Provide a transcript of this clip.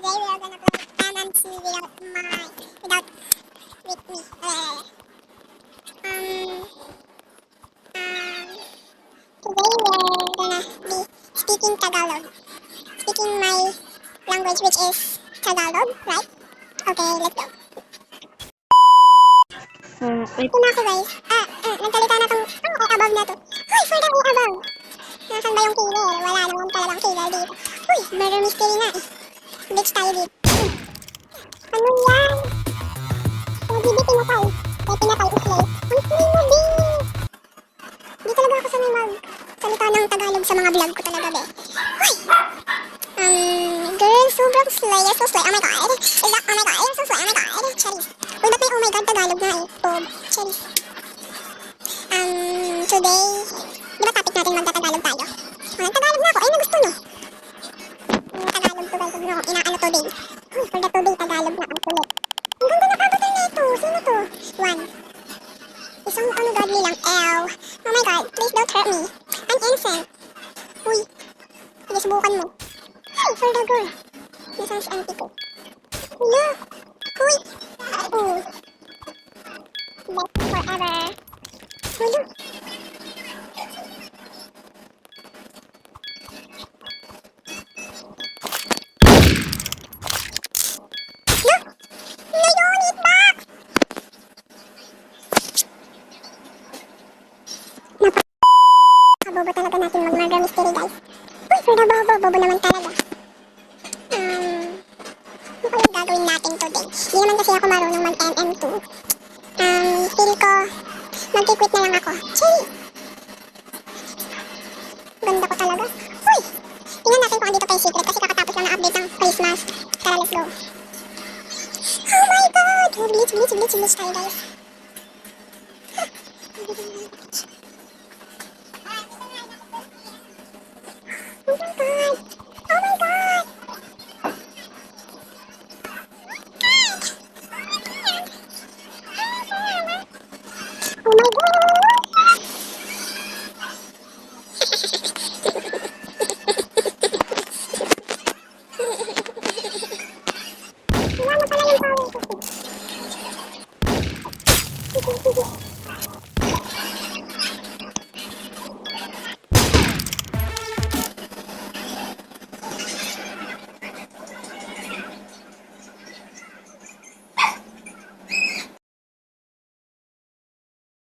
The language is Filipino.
we are gonna play tenancy without with me. Today we're gonna be speaking Tagalog. Speaking my language, which is Tagalog, right? Okay, let's go. Wait. Ito na ako guys. Nagsalita na tong above na to. Uy, for the above. Nasaan ba yung killer? Wala naman talagang killer dito. Uy, murder mystery nga eh. Glitch tayo dito. Ano yan? Hindi pinatay. May pinatay is late. Ang free mo, B! Hindi talaga ako sanay salita ng Tagalog sa mga vlog ko talaga, be. Uy! Girl, sobrang slay. You're so slay. Oh my god. Is that, oh my god, you're so slay. Oh my god. Charis. Uy, ba't may oh my god Tagalog nga eh? Bob. Charis. Today, di ba topic natin magta-Tagalog tayo? Tagalog na ako. Ay, nagusto no. Tagalog to guys. Inaano to day. Uy, for the today, Tagalog na ang kulit. Ang ganda na kabutan na ito. Sino to? One. Isang ungodly lang. Ew. Oh my god, please don't hurt me. I'm innocent. Uy. Sige, subukan mo. Hey, for the girl. Nasaan si auntie ko? Look. Uy. Ooh. Best forever. Ulo. Look. Ngayon, it back. Bobo talaga natin mag-murder mystery, guys. Uy, for the bobo. Bobo naman talaga. Ano kaya gagawin natin today? Hindi naman kasi ako marunong mag-MM2. Feel ko, mag-quit na lang ako. Chili! Ganda ko talaga. Uy! Tingnan natin kung andito pa yung secret kasi kakatapos lang na-update ng Christmas. Tara, let's go. Oh my god! Glitch tayo, guys. Oh my god! Oh my god! Oh my god!